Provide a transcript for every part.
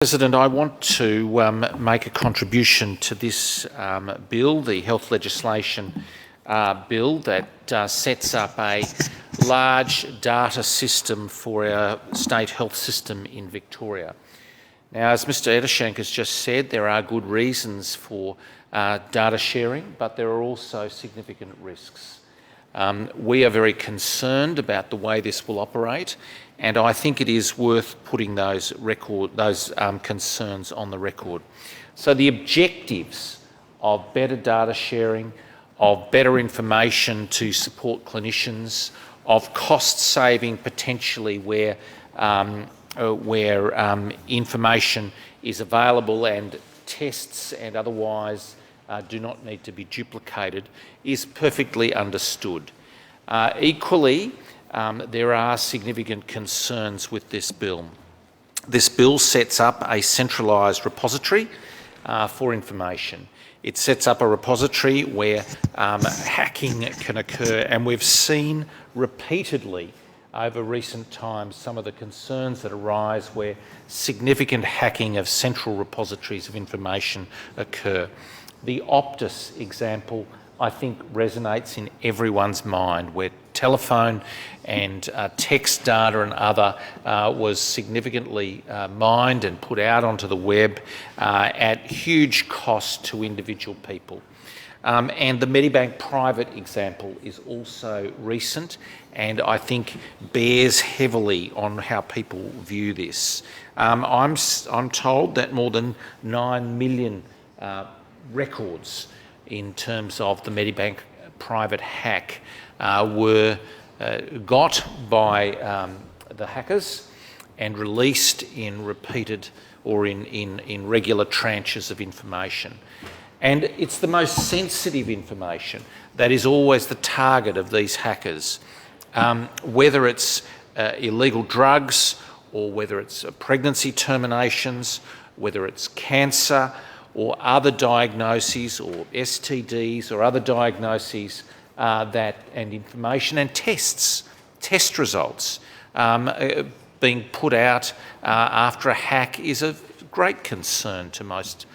President, I want to make a contribution to this bill, the health legislation bill that sets up a large data system for our state health system in Victoria. Now, as Mr Eddershank has just said, there are good reasons for data sharing, but there are also significant risks. We are very concerned about the way this will operate, and I think it is worth putting those concerns on the record. So the objectives of better data sharing, of better information to support clinicians, of cost saving potentially where information is available and tests and otherwise do not need to be duplicated, is perfectly understood. Equally, there are significant concerns with this bill. This bill sets up a centralised repository for information. It sets up a repository where hacking can occur, and we've seen repeatedly over recent times some of the concerns that arise where significant hacking of central repositories of information occur. The Optus example, I think, resonates in everyone's mind, where telephone and text data and other was significantly mined and put out onto the web at huge cost to individual people. And the Medibank Private example is also recent and I think bears heavily on how people view this. I'm told that more than 9 million records in terms of the Medibank Private hack were got by the hackers and released in repeated or in regular tranches of information. And it's the most sensitive information that is always the target of these hackers, whether it's illegal drugs or whether it's pregnancy terminations, whether it's cancer or other diagnoses or STDs or other diagnoses and information and test results being put out after a hack is of great concern to most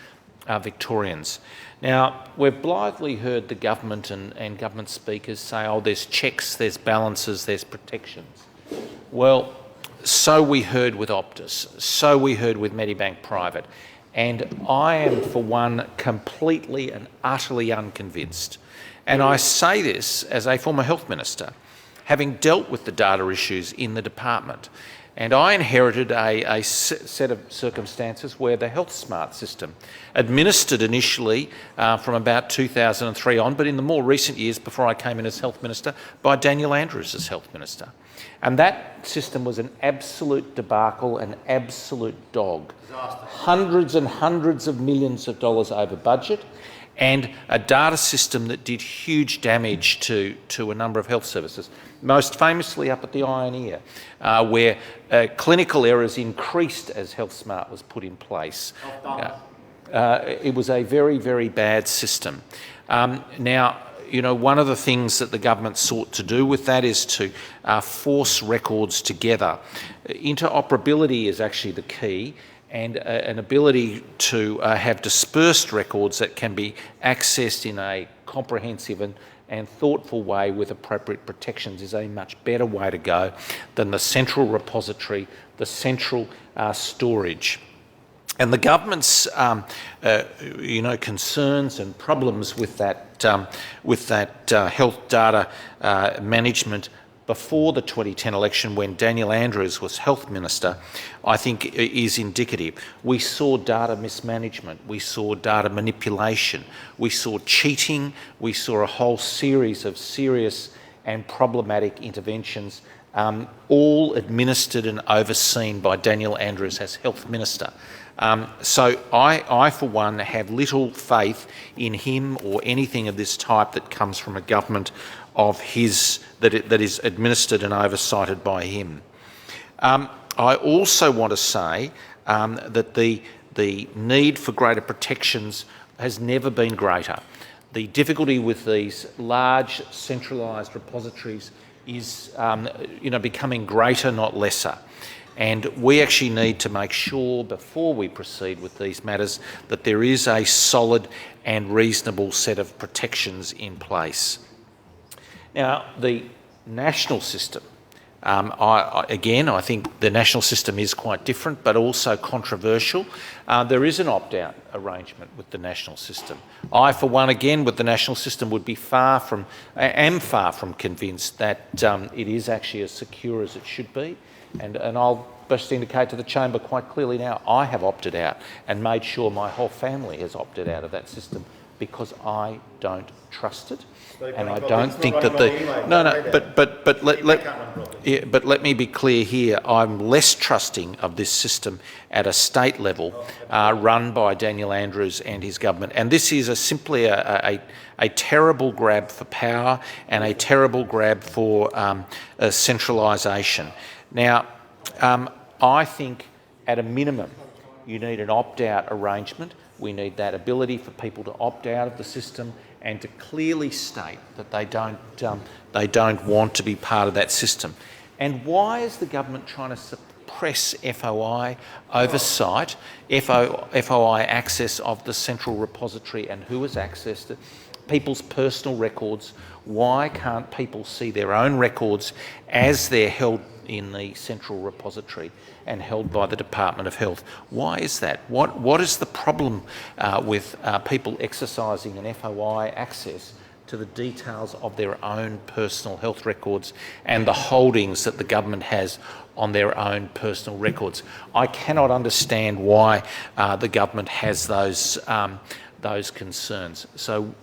Victorians. Now, we've blithely heard the government and government speakers say, oh, there's checks, there's balances, there's protections. Well, so we heard with Optus, so we heard with Medibank Private, and I am, for one, completely and utterly unconvinced. And I say this as a former health minister, having dealt with the data issues in the department. And I inherited a set of circumstances where the Health Smart system, administered initially from about 2003 on, but in the more recent years before I came in as Health Minister, by Daniel Andrews as Health Minister. And that system was an absolute debacle, an absolute dog. Disaster. Hundreds and hundreds of millions of dollars over budget, and a data system that did huge damage to a number of health services, most famously up at the Eye and Ear, where clinical errors increased as Health Smart was put in place. It was a very, very bad system. Now, you know, one of the things that the government sought to do with that is to force records together. Interoperability is actually the key, and an ability to have dispersed records that can be accessed in a comprehensive and thoughtful way with appropriate protections is a much better way to go than the central repository, the central storage. And the government's concerns and problems with that health data management before the 2010 election, when Daniel Andrews was Health Minister, I think is indicative. We saw data mismanagement, we saw data manipulation, we saw cheating, we saw a whole series of serious and problematic interventions, all administered and overseen by Daniel Andrews as Health Minister. So I, for one, have little faith in him or anything of this type that comes from a government of his that is administered and oversighted by him. I also want to say that the need for greater protections has never been greater. The difficulty with these large centralised repositories is becoming greater, not lesser. And we actually need to make sure before we proceed with these matters that there is a solid and reasonable set of protections in place. Now, the national system, I think the national system is quite different, but also controversial. There is an opt-out arrangement with the national system. I, for one, again, with the national system, am far from convinced that it is actually as secure as it should be. And I'll just indicate to the chamber quite clearly now, I have opted out and made sure my whole family has opted out of that system because I don't trust it. And I don't think that but let me be clear here. I'm less trusting of this system at a state level, run by Daniel Andrews and his government. And this is simply a terrible grab for power and a terrible grab for centralisation. Now, I think at a minimum, you need an opt-out arrangement. We need that ability for people to opt out of the system and to clearly state that they don't want to be part of that system. And why is the government trying to suppress FOI oversight, FOI access of the central repository and who has accessed it, people's personal records? Why can't people see their own records as they're held in the central repository and held by the Department of Health? Why is that? What is the problem with people exercising an FOI access to the details of their own personal health records and the holdings that the government has on their own personal records? I cannot understand why the government has those concerns. So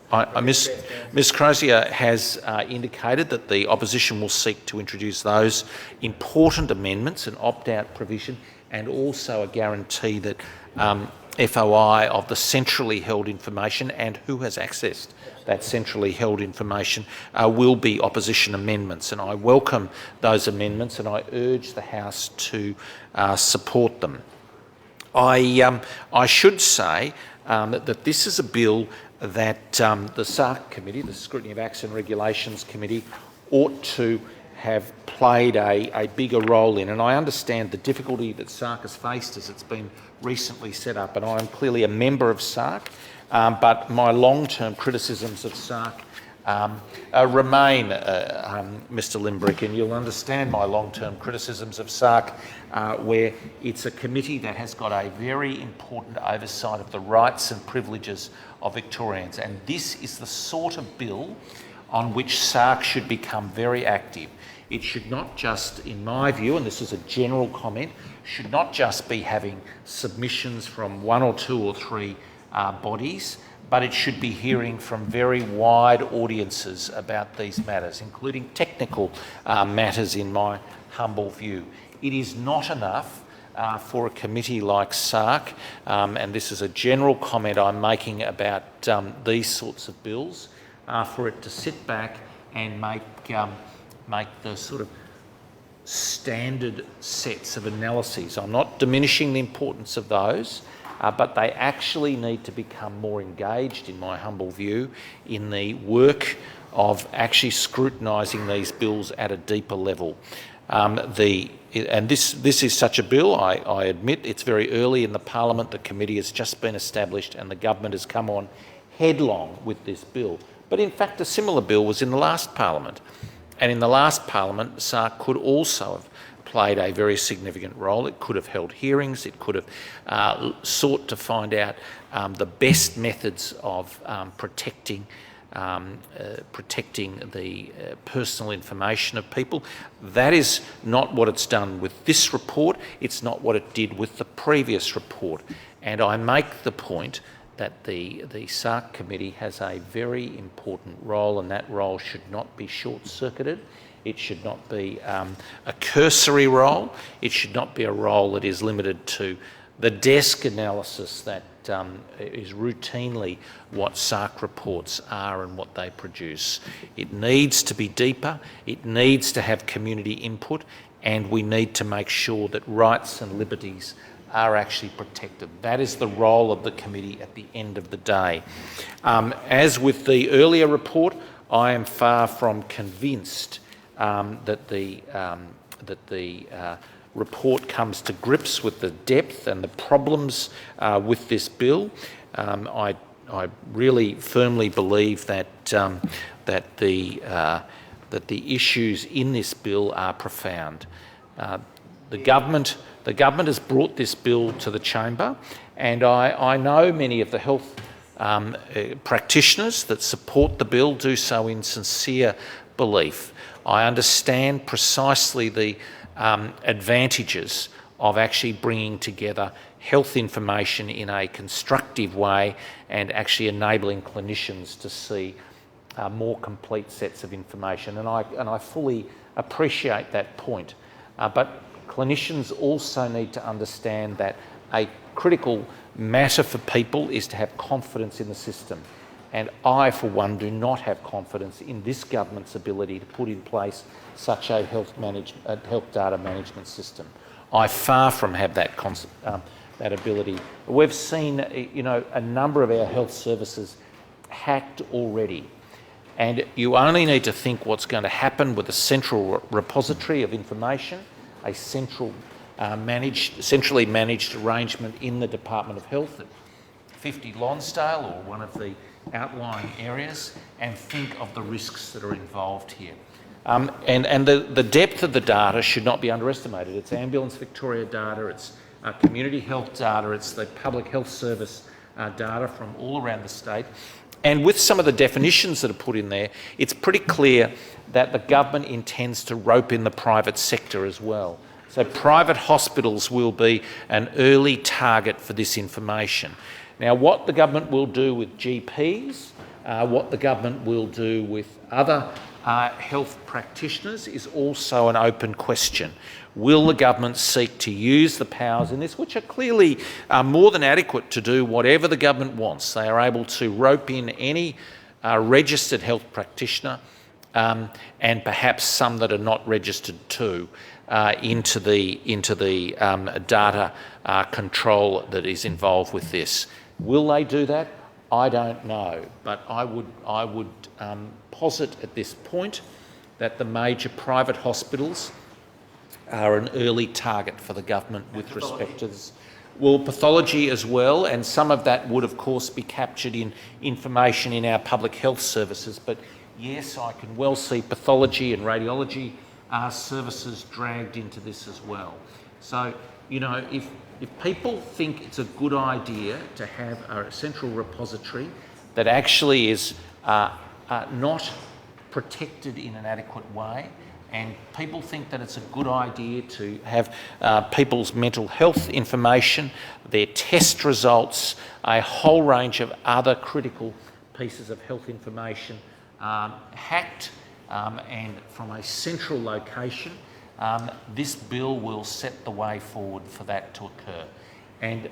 Ms Crozier has indicated that the opposition will seek to introduce those important amendments, an opt-out provision, and also a guarantee that FOI of the centrally held information and who has accessed that centrally held information will be opposition amendments. And I welcome those amendments and I urge the House to support them. I should say that this is a bill that the SARC Committee, the Scrutiny of Acts and Regulations Committee, ought to have played a bigger role in. And I understand the difficulty that SARC has faced as it's been recently set up, and I am clearly a member of SARC, but my long-term criticisms of SARC remain, Mr Limbrick, and you'll understand my long-term criticisms of SARC, where it's a committee that has got a very important oversight of the rights and privileges of Victorians, and this is the sort of bill on which SARC should become very active. It should not just, in my view, and this is a general comment, should not just be having submissions from one or two or three bodies, but it should be hearing from very wide audiences about these matters, including technical matters in my humble view. It is not enough for a committee like SARC, and this is a general comment I'm making about these sorts of bills, for it to sit back and make the sort of standard sets of analyses. I'm not diminishing the importance of those, but they actually need to become more engaged, in my humble view, in the work of actually scrutinising these bills at a deeper level. And this is such a bill, I admit. It's very early in the Parliament. The committee has just been established and the government has come on headlong with this bill. But in fact, a similar bill was in the last Parliament. And in the last Parliament, SARC could also have played a very significant role. It could have held hearings. It could have sought to find out the best methods of protecting the personal information of people. That is not what it's done with this report. It's not what it did with the previous report. And I make the point that the SARC committee has a very important role, and that role should not be short-circuited. It should not be a cursory role. It should not be a role that is limited to the desk analysis that is routinely what SARC reports are and what they produce. It needs to be deeper. It needs to have community input, and we need to make sure that rights and liberties are actually protected. That is the role of the committee at the end of the day. As with the earlier report, I am far from convinced that the report comes to grips with the depth and the problems with this bill. I really firmly believe that the issues in this bill are profound. The government has brought this bill to the chamber, and I know many of the health practitioners that support the bill do so in sincere belief. I understand precisely the advantages of actually bringing together health information in a constructive way and actually enabling clinicians to see more complete sets of information. And I fully appreciate that point. But clinicians also need to understand that a critical matter for people is to have confidence in the system. And I, for one, do not have confidence in this government's ability to put in place such a health data management system. I far from have that ability. We've seen, a number of our health services hacked already. And you only need to think what's going to happen with a central repository of information, a centrally managed arrangement in the Department of Health at 50 Lonsdale or one of the outlying areas, and think of the risks that are involved here. And the depth of the data should not be underestimated. It's Ambulance Victoria data, it's community health data, it's the Public Health Service data from all around the state. And with some of the definitions that are put in there, it's pretty clear that the government intends to rope in the private sector as well. So private hospitals will be an early target for this information. Now, what the government will do with GPs, what the government will do with other health practitioners is also an open question. Will the government seek to use the powers in this, which are clearly more than adequate to do whatever the government wants? They are able to rope in any registered health practitioner and perhaps some that are not registered too into the data control that is involved with this. Will they do that? I don't know, but I would posit at this point that the major private hospitals are an early target for the government with respect to this. Well, pathology as well, and some of that would of course be captured in information in our public health services, but yes, I can well see pathology and radiology services dragged into this as well. So, if people think it's a good idea to have a central repository that actually is not protected in an adequate way, and people think that it's a good idea to have people's mental health information, their test results, a whole range of other critical pieces of health information hacked and from a central location, this bill will set the way forward for that to occur. And,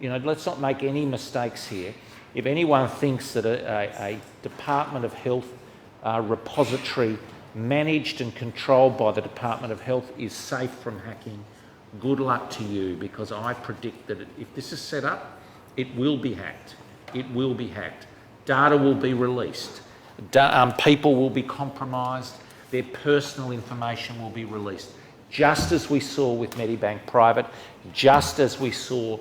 let's not make any mistakes here. If anyone thinks that a Department of Health repository managed and controlled by the Department of Health is safe from hacking, good luck to you, because I predict that if this is set up, it will be hacked. It will be hacked. Data will be released. People will be compromised. Their personal information will be released, just as we saw with Medibank Private, just as we saw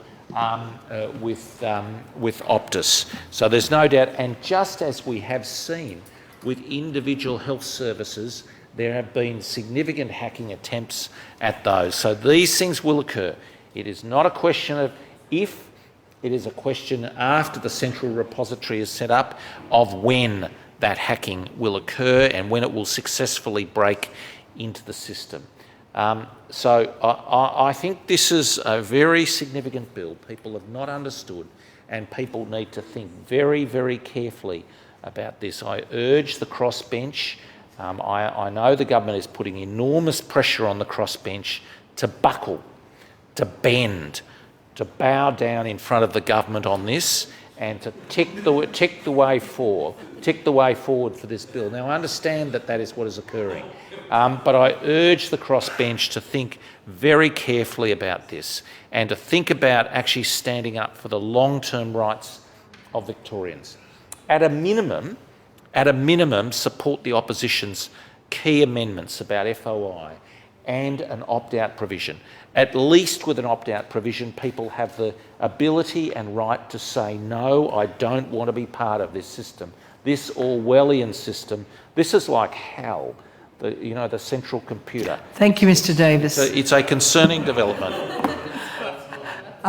with Optus. So there's no doubt, and just as we have seen with individual health services, there have been significant hacking attempts at those. So these things will occur. It is not a question of if, it is a question after the central repository is set up of when that hacking will occur and when it will successfully break into the system. So I think this is a very significant bill. People have not understood, and people need to think very, very carefully about this. I urge the crossbench. I know the government is putting enormous pressure on the crossbench to buckle, to bend, to bow down in front of the government on this, and to tick the way forward for this bill. Now, I understand that that is what is occurring, but I urge the crossbench to think very carefully about this and to think about actually standing up for the long-term rights of Victorians. At a minimum, support the opposition's key amendments about FOI and an opt-out provision. At least with an opt-out provision, people have the ability and right to say, no, I don't want to be part of this system. This Orwellian system, this is like hell, the central computer. Thank you, Mr. Davis. It's a concerning development.